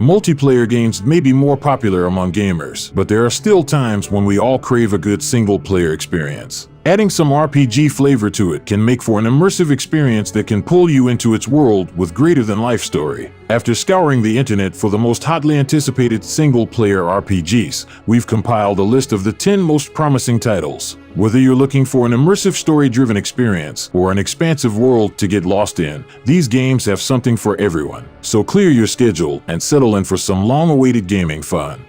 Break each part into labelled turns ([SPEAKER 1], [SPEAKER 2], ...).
[SPEAKER 1] Multiplayer games may be more popular among gamers, but there are still times when we all crave a good single-player experience. Adding some RPG flavor to it can make for an immersive experience that can pull you into its world with greater-than-life story. After scouring the internet for the most hotly anticipated single-player RPGs, we've compiled a list of the 10 most promising titles. Whether you're looking for an immersive story-driven experience or an expansive world to get lost in, these games have something for everyone. So clear your schedule and settle in for some long-awaited gaming fun.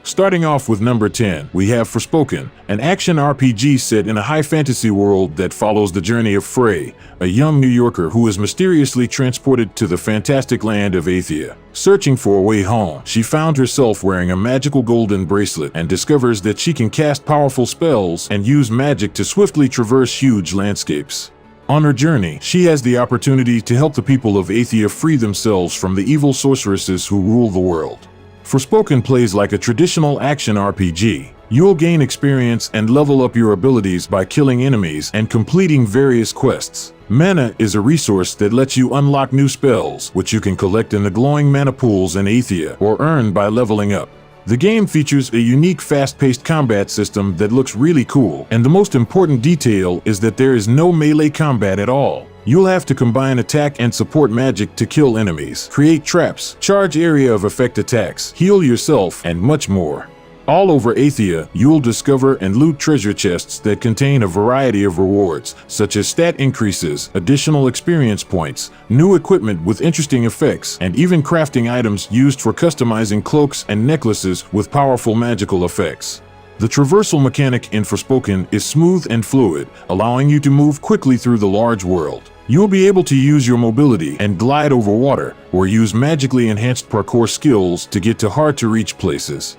[SPEAKER 1] Starting off with number 10, we have Forspoken, an action RPG set in a high fantasy world that follows the journey of Frey, a young New Yorker who is mysteriously transported to the fantastic land of Athia. Searching for a way home, she found herself wearing a magical golden bracelet and discovers that she can cast powerful spells and use magic to swiftly traverse huge landscapes. On her journey, she has the opportunity to help the people of Athia free themselves from the evil sorceresses who rule the world. Forspoken plays like a traditional action RPG. You'll gain experience and level up your abilities by killing enemies and completing various quests. Mana is a resource that lets you unlock new spells, which you can collect in the glowing mana pools in Athia or earn by leveling up. The game features a unique fast-paced combat system that looks really cool, and the most important detail is that there is no melee combat at all. You'll have to combine attack and support magic to kill enemies, create traps, charge area of effect attacks, heal yourself, and much more. All over Athia, you'll discover and loot treasure chests that contain a variety of rewards, such as stat increases, additional experience points, new equipment with interesting effects, and even crafting items used for customizing cloaks and necklaces with powerful magical effects. The traversal mechanic in Forspoken is smooth and fluid, allowing you to move quickly through the large world. You'll be able to use your mobility and glide over water, or use magically enhanced parkour skills to get to hard-to-reach places.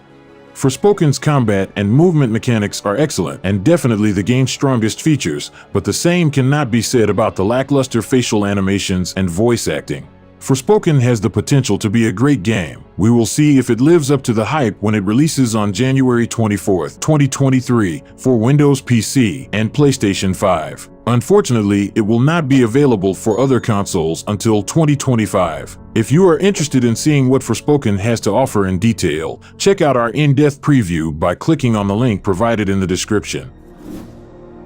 [SPEAKER 1] Forspoken's combat and movement mechanics are excellent and definitely the game's strongest features, but the same cannot be said about the lackluster facial animations and voice acting. Forspoken has the potential to be a great game. We will see if it lives up to the hype when it releases on January 24, 2023 for Windows PC and PlayStation 5. Unfortunately, it will not be available for other consoles until 2025. If you are interested in seeing what Forspoken has to offer in detail, check out our in-depth preview by clicking on the link provided in the description.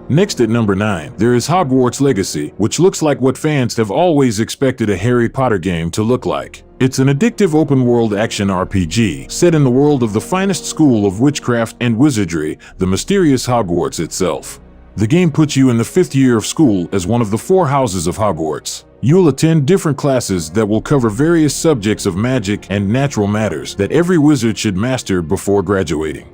[SPEAKER 1] Next at number 9, there is Hogwarts Legacy, which looks like what fans have always expected a Harry Potter game to look like. It's an addictive open-world action RPG set in the world of the finest school of witchcraft and wizardry, the mysterious Hogwarts itself. The game puts you in the 5th year of school as one of the 4 houses of Hogwarts. You'll attend different classes that will cover various subjects of magic and natural matters that every wizard should master before graduating.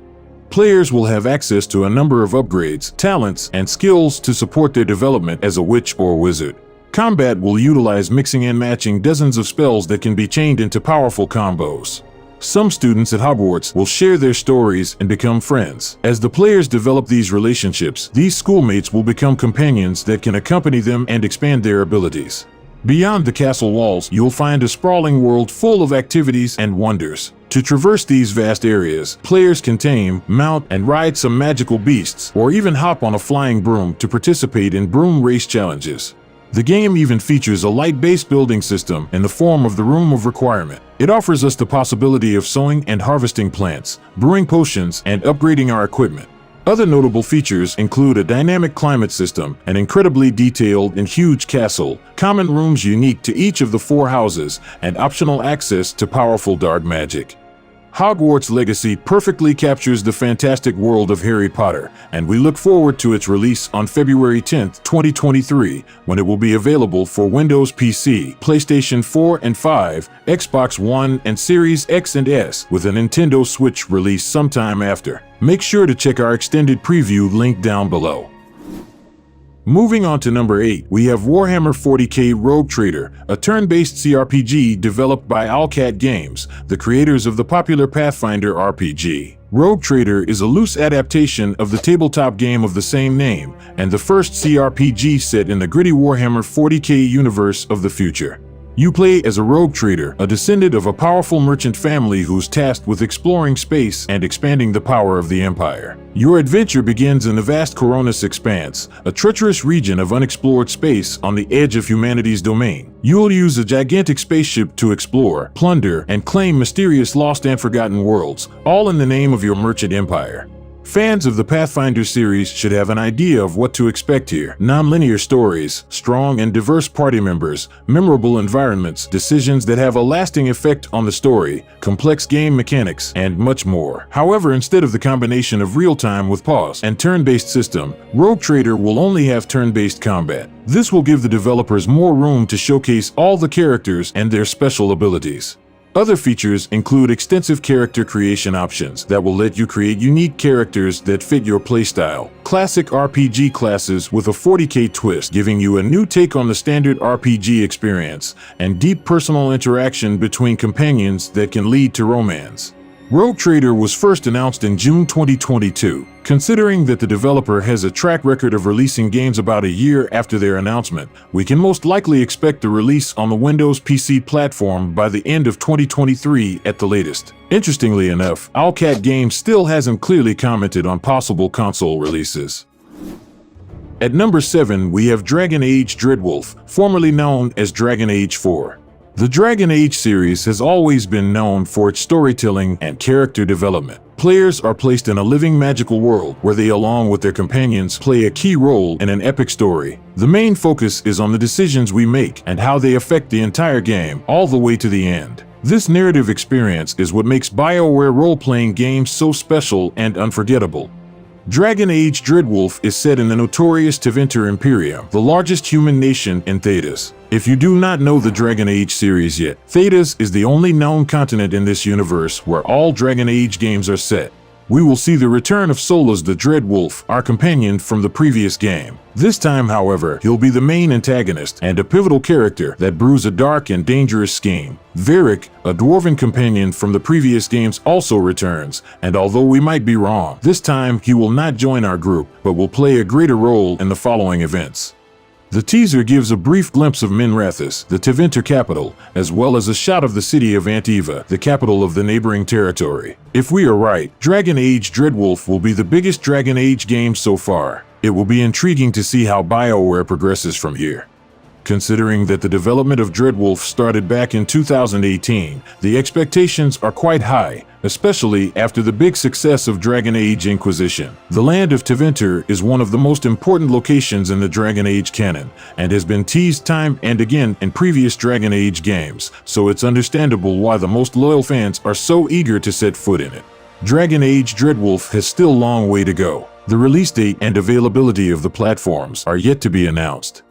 [SPEAKER 1] Players will have access to a number of upgrades, talents, and skills to support their development as a witch or wizard. Combat will utilize mixing and matching dozens of spells that can be chained into powerful combos. Some students at Hogwarts will share their stories and become friends. As the players develop these relationships, these schoolmates will become companions that can accompany them and expand their abilities. Beyond the castle walls, you'll find a sprawling world full of activities and wonders. To traverse these vast areas, players can tame, mount, and ride some magical beasts, or even hop on a flying broom to participate in broom race challenges. The game even features a light-based building system in the form of the Room of Requirement. It offers us the possibility of sowing and harvesting plants, brewing potions, and upgrading our equipment. Other notable features include a dynamic climate system, an incredibly detailed and huge castle, common rooms unique to each of the 4 houses, and optional access to powerful dark magic. Hogwarts Legacy perfectly captures the fantastic world of Harry Potter, and we look forward to its release on February 10, 2023, when it will be available for Windows PC, PlayStation 4 and 5, Xbox One, and Series X and S, with a Nintendo Switch release sometime after. Make sure to check our extended preview link down below. Moving on to number 8, we have Warhammer 40k Rogue Trader, a turn-based CRPG developed by Owlcat Games, the creators of the popular Pathfinder RPG. Rogue Trader is a loose adaptation of the tabletop game of the same name, and the first CRPG set in the gritty Warhammer 40k universe of the future. You play as a rogue trader, a descendant of a powerful merchant family who's tasked with exploring space and expanding the power of the Empire. Your adventure begins in the vast Coronis Expanse, a treacherous region of unexplored space on the edge of humanity's domain. You'll use a gigantic spaceship to explore, plunder, and claim mysterious lost and forgotten worlds, all in the name of your merchant empire. Fans of the Pathfinder series should have an idea of what to expect here. Non-linear stories, strong and diverse party members, memorable environments, decisions that have a lasting effect on the story, complex game mechanics, and much more. However, instead of the combination of real-time with pause and turn-based system, Rogue Trader will only have turn-based combat. This will give the developers more room to showcase all the characters and their special abilities. Other features include extensive character creation options that will let you create unique characters that fit your playstyle, classic RPG classes with a 40k twist giving you a new take on the standard RPG experience, and deep personal interaction between companions that can lead to romance. Rogue Trader was first announced in June 2022. Considering that the developer has a track record of releasing games about a year after their announcement, we can most likely expect the release on the Windows PC platform by the end of 2023 at the latest. Interestingly enough, Owlcat Games still hasn't clearly commented on possible console releases. At number 7, we have Dragon Age Dreadwolf, formerly known as Dragon Age 4. The Dragon Age series has always been known for its storytelling and character development. Players are placed in a living magical world where they, along with their companions, play a key role in an epic story. The main focus is on the decisions we make and how they affect the entire game, all the way to the end. This narrative experience is what makes BioWare role-playing games so special and unforgettable. Dragon Age Dreadwolf is set in the notorious Tevinter Imperium, the largest human nation in Thedas. If you do not know the Dragon Age series yet, Thedas is the only known continent in this universe where all Dragon Age games are set. We will see the return of Solas the Dreadwolf, our companion from the previous game. This time, however, he'll be the main antagonist and a pivotal character that brews a dark and dangerous scheme. Varric, a dwarven companion from the previous games, also returns, and although we might be wrong, this time he will not join our group, but will play a greater role in the following events. The teaser gives a brief glimpse of Minrathous, the Tevinter capital, as well as a shot of the city of Antiva, the capital of the neighboring territory. If we are right, Dragon Age Dreadwolf will be the biggest Dragon Age game so far. It will be intriguing to see how BioWare progresses from here. Considering that the development of Dreadwolf started back in 2018, the expectations are quite high, especially after the big success of Dragon Age Inquisition. The land of Tevinter is one of the most important locations in the Dragon Age canon, and has been teased time and again in previous Dragon Age games, so it's understandable why the most loyal fans are so eager to set foot in it. Dragon Age Dreadwolf has still a long way to go. The release date and availability of the platforms are yet to be announced.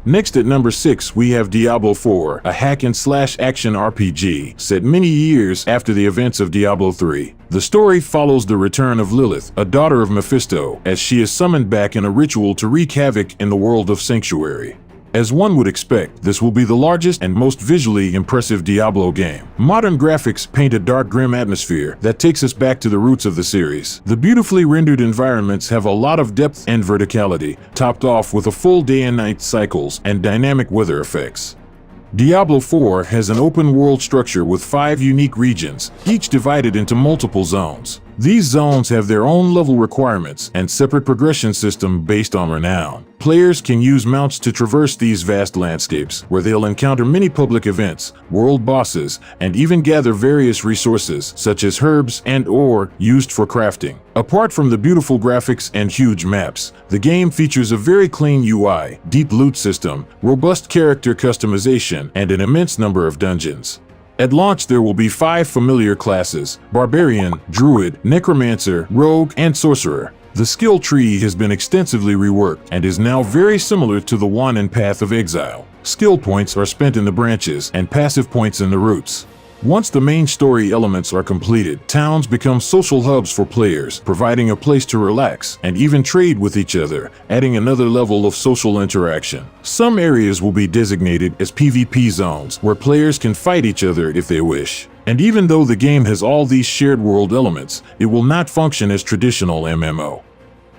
[SPEAKER 1] Next at number 6, we have Diablo 4, a hack-and-slash action RPG set many years after the events of Diablo 3. The story follows the return of Lilith, a daughter of Mephisto, as she is summoned back in a ritual to wreak havoc in the world of Sanctuary. As one would expect, this will be the largest and most visually impressive Diablo game. Modern graphics paint a dark, grim atmosphere that takes us back to the roots of the series. The beautifully rendered environments have a lot of depth and verticality, topped off with a full day and night cycles and dynamic weather effects. Diablo 4 has an open-world structure with 5 unique regions, each divided into multiple zones. These zones have their own level requirements and separate progression system based on renown. Players can use mounts to traverse these vast landscapes, where they'll encounter many public events, world bosses, and even gather various resources, such as herbs and ore used for crafting. Apart from the beautiful graphics and huge maps, the game features a very clean UI, deep loot system, robust character customization, and an immense number of dungeons. At launch, there will be 5 familiar classes: Barbarian, Druid, Necromancer, Rogue, and Sorcerer. The skill tree has been extensively reworked and is now very similar to the one in Path of Exile. Skill points are spent in the branches and passive points in the roots. Once the main story elements are completed, towns become social hubs for players, providing a place to relax and even trade with each other, adding another level of social interaction. Some areas will be designated as PvP zones, where players can fight each other if they wish. And even though the game has all these shared world elements, it will not function as traditional MMO.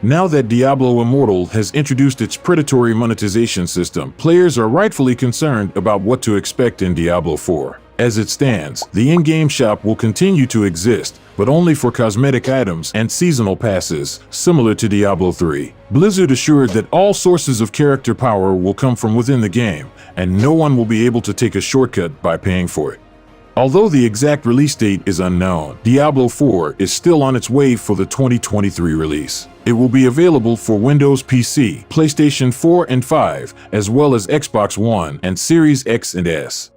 [SPEAKER 1] Now that Diablo Immortal has introduced its predatory monetization system, players are rightfully concerned about what to expect in Diablo 4. As it stands, the in-game shop will continue to exist, but only for cosmetic items and seasonal passes, similar to Diablo 3. Blizzard assured that all sources of character power will come from within the game, and no one will be able to take a shortcut by paying for it. Although the exact release date is unknown, Diablo 4 is still on its way for the 2023 release. It will be available for Windows PC, PlayStation 4 and 5, as well as Xbox One and Series X and S.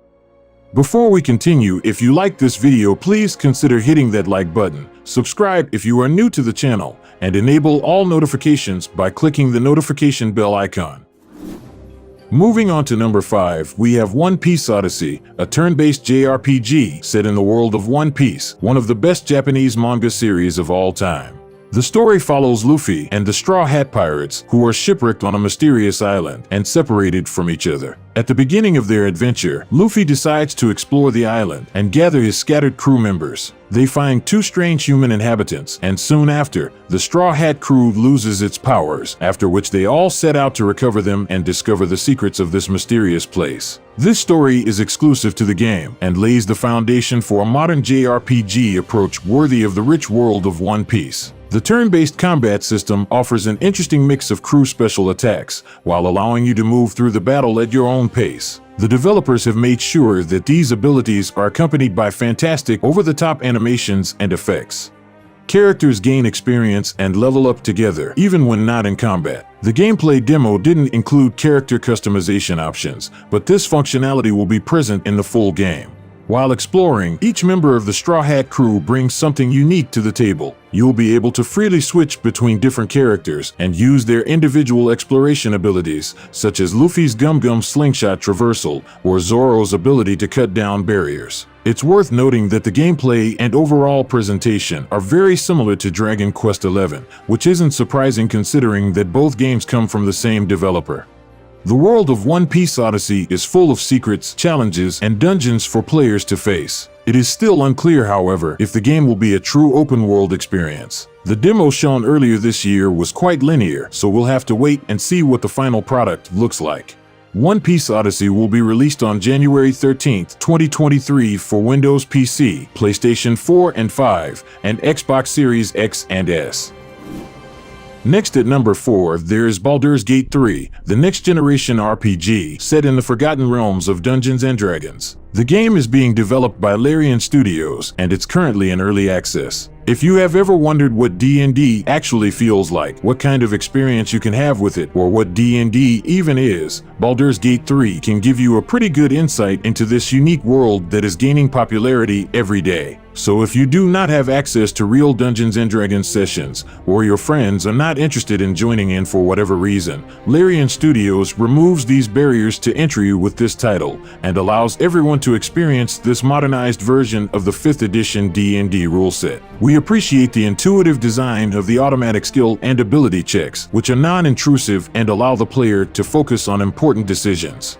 [SPEAKER 1] Before we continue, if you like this video, please consider hitting that like button, subscribe if you are new to the channel, and enable all notifications by clicking the notification bell icon. Moving on to number 5, we have One Piece Odyssey, a turn-based JRPG set in the world of One Piece, one of the best Japanese manga series of all time. The story follows Luffy and the Straw Hat Pirates, who are shipwrecked on a mysterious island and separated from each other. At the beginning of their adventure, Luffy decides to explore the island and gather his scattered crew members. They find 2 strange human inhabitants, and soon after, the Straw Hat crew loses its powers, after which they all set out to recover them and discover the secrets of this mysterious place. This story is exclusive to the game and lays the foundation for a modern JRPG approach worthy of the rich world of One Piece. The turn-based combat system offers an interesting mix of crew special attacks, while allowing you to move through the battle at your own pace. The developers have made sure that these abilities are accompanied by fantastic over-the-top animations and effects. Characters gain experience and level up together, even when not in combat. The gameplay demo didn't include character customization options, but this functionality will be present in the full game. While exploring, each member of the Straw Hat crew brings something unique to the table. You'll be able to freely switch between different characters and use their individual exploration abilities, such as Luffy's Gum Gum slingshot traversal or Zoro's ability to cut down barriers. It's worth noting that the gameplay and overall presentation are very similar to Dragon Quest XI, which isn't surprising considering that both games come from the same developer. The world of One Piece Odyssey is full of secrets, challenges, and dungeons for players to face. It is still unclear, however, if the game will be a true open-world experience. The demo shown earlier this year was quite linear, so we'll have to wait and see what the final product looks like. One Piece Odyssey will be released on January 13, 2023 for Windows PC, PlayStation 4 and 5, and Xbox Series X and S. Next at number 4, there is Baldur's Gate 3, the next-generation RPG set in the forgotten realms of Dungeons & Dragons. The game is being developed by Larian Studios, and it's currently in early access. If you have ever wondered what D&D actually feels like, what kind of experience you can have with it, or what D&D even is, Baldur's Gate 3 can give you a pretty good insight into this unique world that is gaining popularity every day. So if you do not have access to real Dungeons & Dragons sessions, or your friends are not interested in joining in for whatever reason, Larian Studios removes these barriers to entry with this title, and allows everyone to experience this modernized version of the 5th edition D&D rule set. We appreciate the intuitive design of the automatic skill and ability checks, which are non-intrusive and allow the player to focus on important decisions.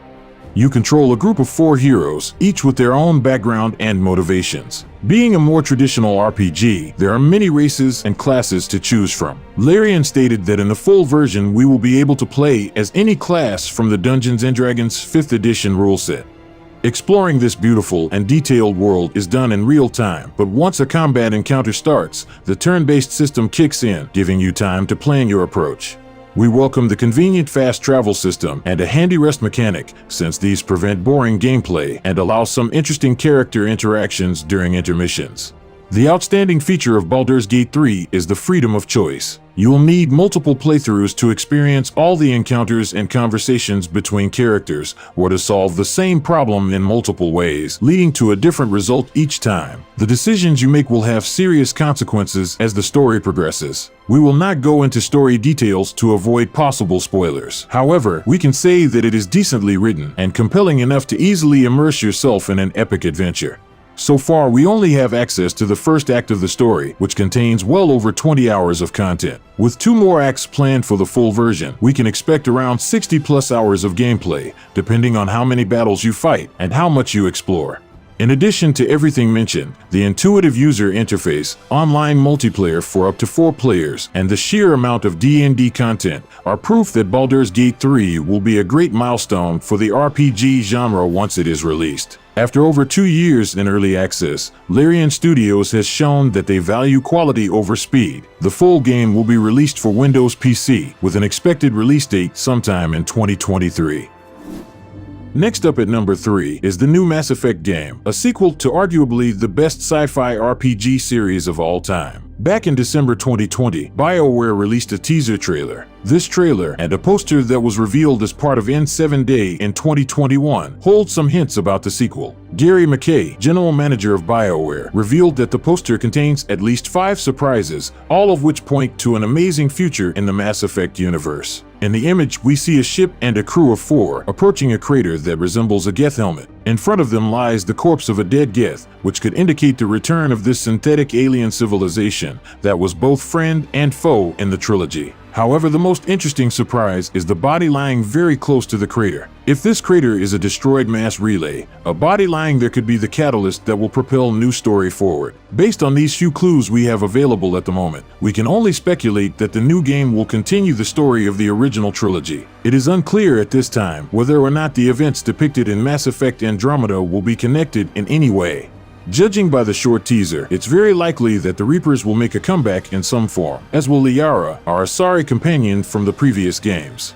[SPEAKER 1] You control a group of 4 heroes, each with their own background and motivations. Being a more traditional RPG, there are many races and classes to choose from. Larian stated that in the full version we will be able to play as any class from the Dungeons & Dragons 5th edition rule set. Exploring this beautiful and detailed world is done in real time, but once a combat encounter starts, the turn-based system kicks in, giving you time to plan your approach. We welcome the convenient fast travel system and a handy rest mechanic, since these prevent boring gameplay and allow some interesting character interactions during intermissions. The outstanding feature of Baldur's Gate 3 is the freedom of choice. You'll need multiple playthroughs to experience all the encounters and conversations between characters, or to solve the same problem in multiple ways, leading to a different result each time. The decisions you make will have serious consequences as the story progresses. We will not go into story details to avoid possible spoilers. However, we can say that it is decently written and compelling enough to easily immerse yourself in an epic adventure. So far, we only have access to the first act of the story, which contains well over 20 hours of content. With 2 more acts planned for the full version, we can expect around 60+ hours of gameplay, depending on how many battles you fight and how much you explore. In addition to everything mentioned, the intuitive user interface, online multiplayer for up to 4 players, and the sheer amount of D&D content are proof that Baldur's Gate 3 will be a great milestone for the RPG genre once it is released. After over 2 years in early access, Larian Studios has shown that they value quality over speed. The full game will be released for Windows PC, with an expected release date sometime in 2023. Next up at number 3 is the new Mass Effect game, a sequel to arguably the best sci-fi RPG series of all time. Back in December 2020, BioWare released a teaser trailer. This trailer and a poster that was revealed as part of N7 Day in 2021 hold some hints about the sequel. Gary McKay, general manager of BioWare, revealed that the poster contains at least 5 surprises, all of which point to an amazing future in the Mass Effect universe. In the image, we see a ship and a crew of 4 approaching a crater that resembles a Geth helmet. In front of them lies the corpse of a dead Geth, which could indicate the return of this synthetic alien civilization that was both friend and foe in the trilogy. However, the most interesting surprise is the body lying very close to the crater. If this crater is a destroyed mass relay, a body lying there could be the catalyst that will propel new story forward. Based on these few clues we have available at the moment, we can only speculate that the new game will continue the story of the original trilogy. It is unclear at this time whether or not the events depicted in Mass Effect Andromeda will be connected in any way. Judging by the short teaser, it's very likely that the Reapers will make a comeback in some form, as will Liara, our Asari companion from the previous games.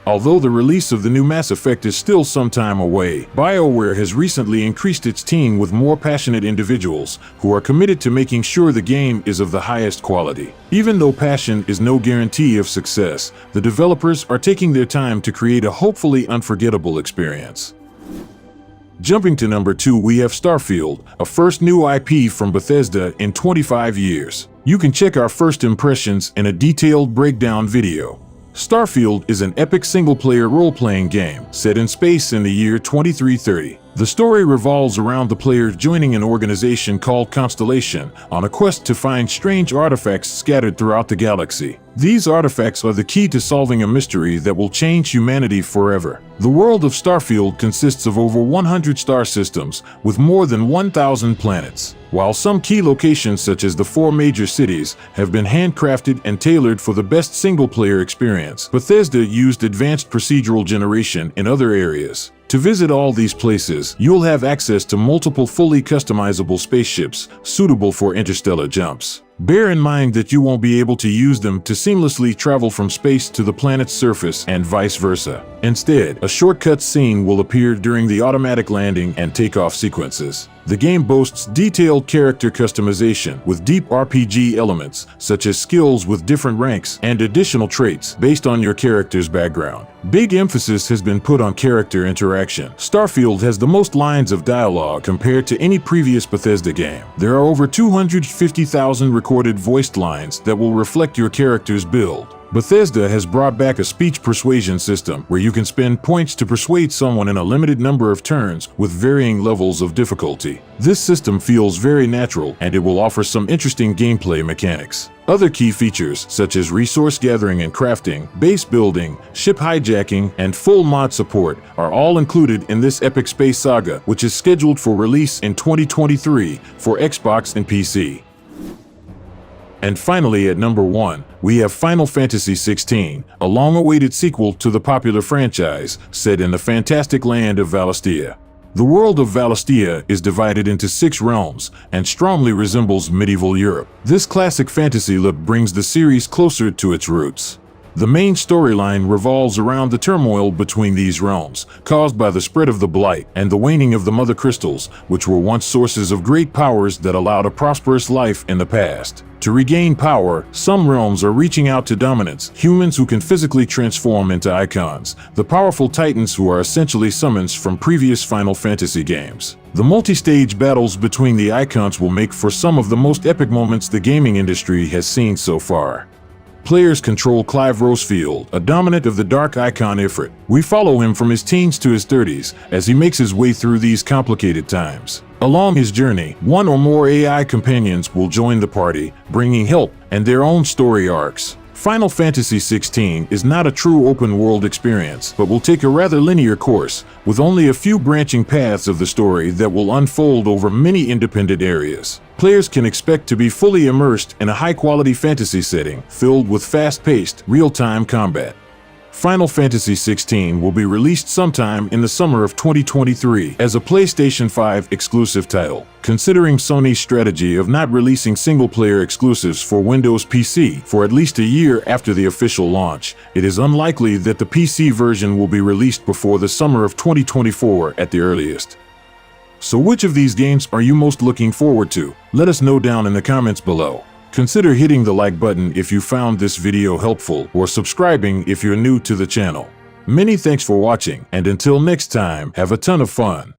[SPEAKER 1] Although the release of the new Mass Effect is still some time away, BioWare has recently increased its team with more passionate individuals who are committed to making sure the game is of the highest quality. Even though passion is no guarantee of success, the developers are taking their time to create a hopefully unforgettable experience. Jumping to number 2, we have Starfield, a first new IP from Bethesda in 25 years. You can check our first impressions in a detailed breakdown video. Starfield is an epic single-player role-playing game set in space in the year 2330. The story revolves around the players joining an organization called Constellation on a quest to find strange artifacts scattered throughout the galaxy. These artifacts are the key to solving a mystery that will change humanity forever. The world of Starfield consists of over 100 star systems with more than 1,000 planets. While some key locations such as the 4 major cities have been handcrafted and tailored for the best single-player experience, Bethesda used advanced procedural generation in other areas. To visit all these places, you'll have access to multiple fully customizable spaceships suitable for interstellar jumps. Bear in mind that you won't be able to use them to seamlessly travel from space to the planet's surface and vice versa. Instead, a shortcut scene will appear during the automatic landing and takeoff sequences. The game boasts detailed character customization with deep RPG elements, such as skills with different ranks and additional traits based on your character's background. Big emphasis has been put on character interaction. Starfield has the most lines of dialogue compared to any previous Bethesda game. There are over 250,000 recorded voiced lines that will reflect your character's build. Bethesda has brought back a speech persuasion system where you can spend points to persuade someone in a limited number of turns with varying levels of difficulty. This system feels very natural and it will offer some interesting gameplay mechanics. Other key features such as resource gathering and crafting, base building, ship hijacking, and full mod support are all included in this epic space saga, which is scheduled for release in 2023 for Xbox and PC. And finally, at number 1, we have Final Fantasy XVl, a long-awaited sequel to the popular franchise set in the fantastic land of Valistia. The world of Valistia is divided into 6 realms and strongly resembles medieval Europe. This classic fantasy look brings the series closer to its roots. The main storyline revolves around the turmoil between these realms, caused by the spread of the Blight and the waning of the Mother Crystals, which were once sources of great powers that allowed a prosperous life in the past. To regain power, some realms are reaching out to dominants, humans who can physically transform into icons, the powerful titans who are essentially summons from previous Final Fantasy games. The multi-stage battles between the icons will make for some of the most epic moments the gaming industry has seen so far. Players control Clive Rosefield, a dominant of the Dark Icon Ifrit. We follow him from his teens to his 30s as he makes his way through these complicated times. Along his journey, one or more AI companions will join the party, bringing help and their own story arcs. Final Fantasy XVI is not a true open-world experience, but will take a rather linear course, with only a few branching paths of the story that will unfold over many independent areas. Players can expect to be fully immersed in a high-quality fantasy setting, filled with fast-paced, real-time combat. Final Fantasy XVI will be released sometime in the summer of 2023 as a PlayStation 5 exclusive title. Considering Sony's strategy of not releasing single-player exclusives for Windows PC for at least a year after the official launch, it is unlikely that the PC version will be released before the summer of 2024 at the earliest. So which of these games are you most looking forward to? Let us know down in the comments below. Consider hitting the like button if you found this video helpful, or subscribing if you're new to the channel. Many thanks for watching, and until next time, have a ton of fun.